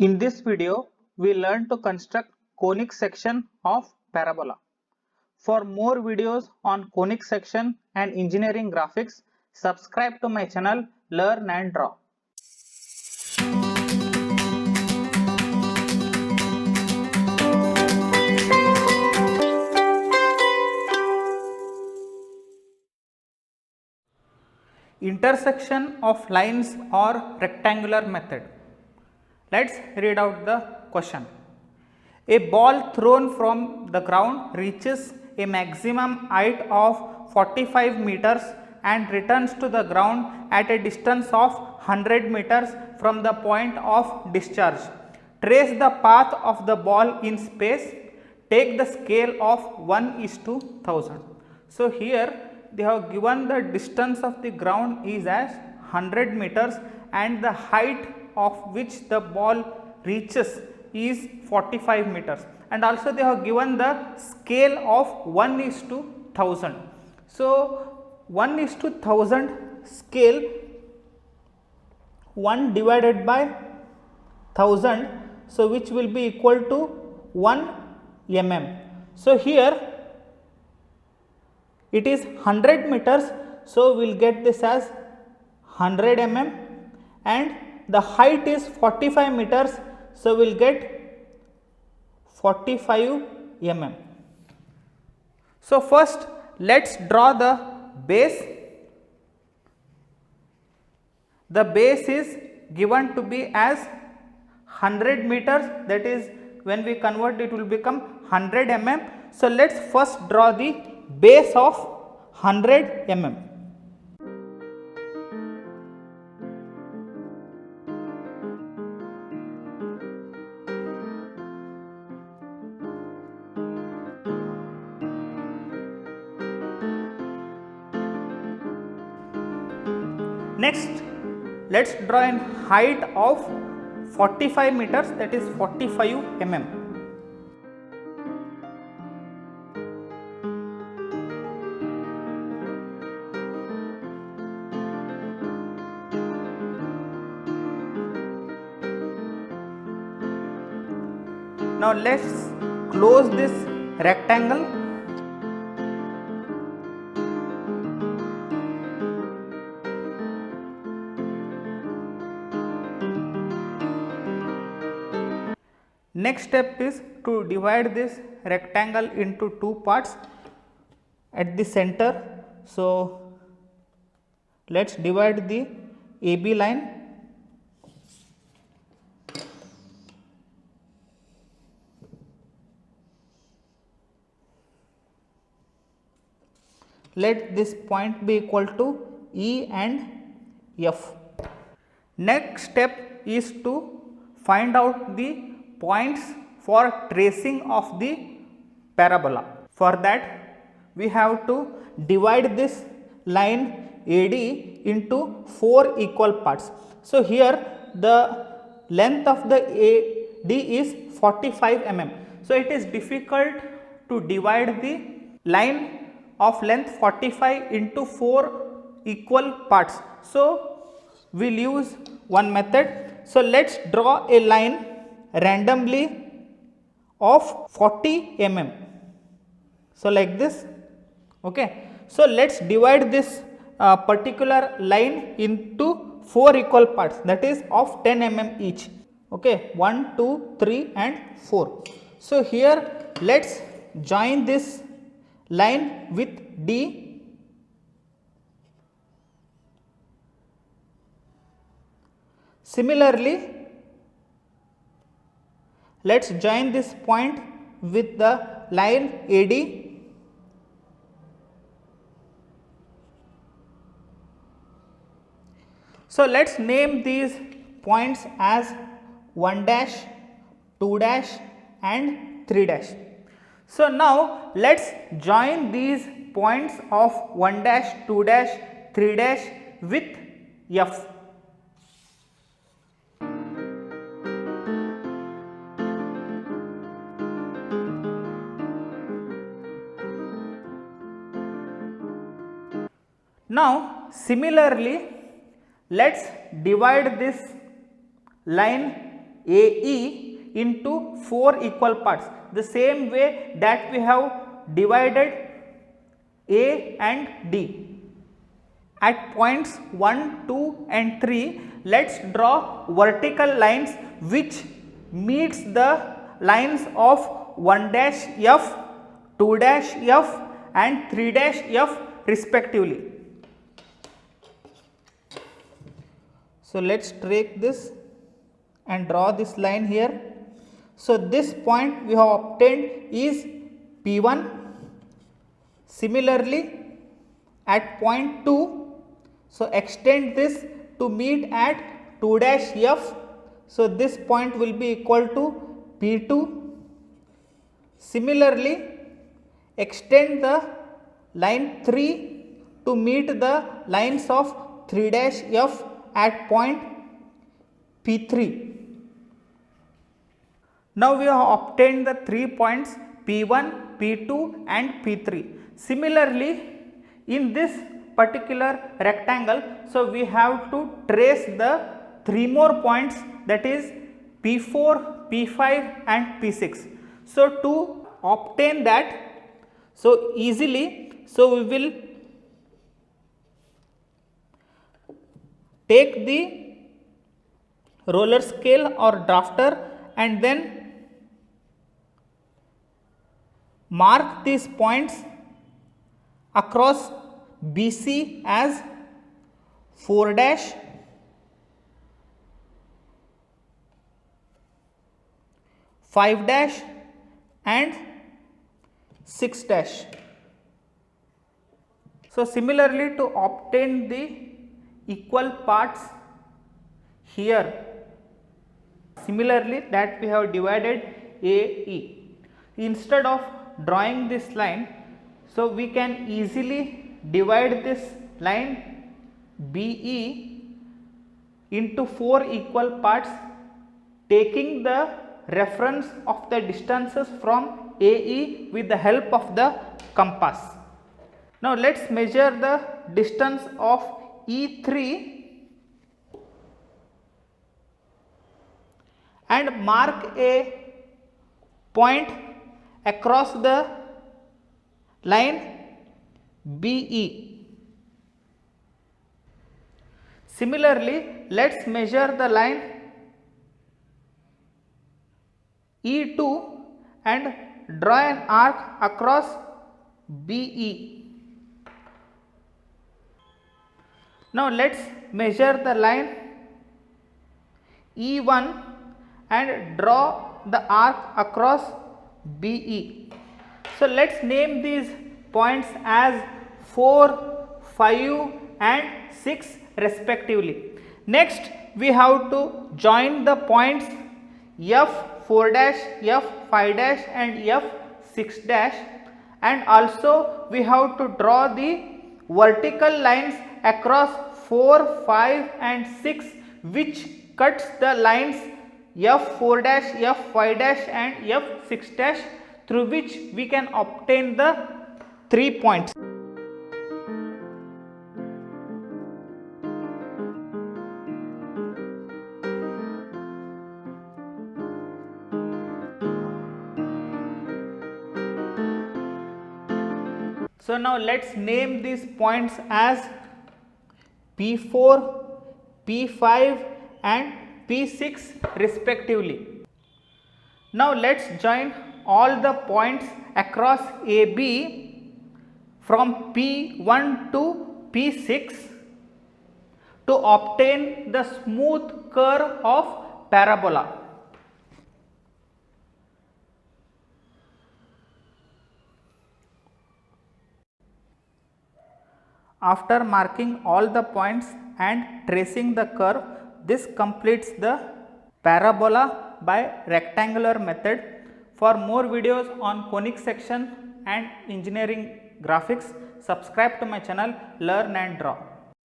In this video, we learn to construct conic section of parabola. For more videos on conic section and engineering graphics, subscribe to my channel Learn and Draw. Intersection of lines or rectangular method. Let's read out the question. A ball thrown from the ground reaches a maximum height of 45 meters and returns to the ground at a distance of 100 meters from the point of discharge. Trace the path of the ball in space. Take the scale of 1:1000. So here they have given the distance of the ground is as 100 meters and the height of which the ball reaches is 45 meters, and also they have given the scale of 1:1000. So 1:1000 scale, 1 divided by 1000, so which will be equal to 1 mm. So here it is 100 meters, so we will get this as 100 mm, and the height is 45 meters, so we will get 45 mm. So first let us draw the base. The base is given to be as 100 meters, that is when we convert it will become 100 mm. So let us first draw the base of 100 mm. Next, let us draw in height of 45 meters, that is 45 mm. Now let us close this rectangle. Next step is to divide this rectangle into two parts at the center. So let us divide the AB line. Let this point be equal to E and F. Next step is to find out the points for tracing of the parabola. For that we have to divide this line AD into 4 equal parts. So here the length of the AD is 45 mm. So it is difficult to divide the line of length 45 into 4 equal parts. So we will use one method. So let us draw a line randomly of 40 mm. So like this, okay. So let us divide this particular line into 4 equal parts, that is of 10 mm each, okay, 1, 2, 3 and 4. So here let us join this line with D. Similarly, let us join this point with the line AD. So let us name these points as 1 dash, 2 dash and 3 dash. So now let us join these points of 1 dash, 2 dash, 3 dash with F. Now similarly let us divide this line AE into 4 equal parts, the same way that we have divided A and D. At points 1, 2 and 3, let us draw vertical lines which meets the lines of 1 dash F, 2 dash F and 3 dash F respectively. So, let us take this and draw this line here. So, this point we have obtained is P1. Similarly, at point 2, so extend this to meet at 2 dash F. So, this point will be equal to P2. Similarly, extend the line 3 to meet the lines of 3 dash F at point P3. Now, we have obtained the 3 points P1, P2 and P3. Similarly, in this particular rectangle, so we have to trace the 3 more points, that is P4, P5 and P6. So, to obtain that so easily, so we will take the roller scale or drafter and then mark these points across BC as 4 dash, 5 dash and 6 dash. So, similarly, to obtain the equal parts here, similarly that we have divided AE. Instead of drawing this line, so we can easily divide this line BE into 4 equal parts, taking the reference of the distances from AE with the help of the compass. Now, let us measure the distance of E3 and mark a point across the line BE. Similarly, let us measure the line E2 and draw an arc across BE. Now, let us measure the line E1 and draw the arc across BE. So, let us name these points as 4, 5 and 6 respectively. Next, we have to join the points F4 dash, F5 dash and F6 dash, and also we have to draw the vertical lines across 4, 5 and 6 which cuts the lines F4 dash, F5 dash and F6 dash, through which we can obtain the 3 points. So, now let us name these points as P4, P5 and P6 respectively. Now, let us join all the points across AB from P1 to P6 to obtain the smooth curve of parabola. After marking all the points and tracing the curve, this completes the parabola by rectangular method. For more videos on conic section and engineering graphics, subscribe to my channel Learn and Draw.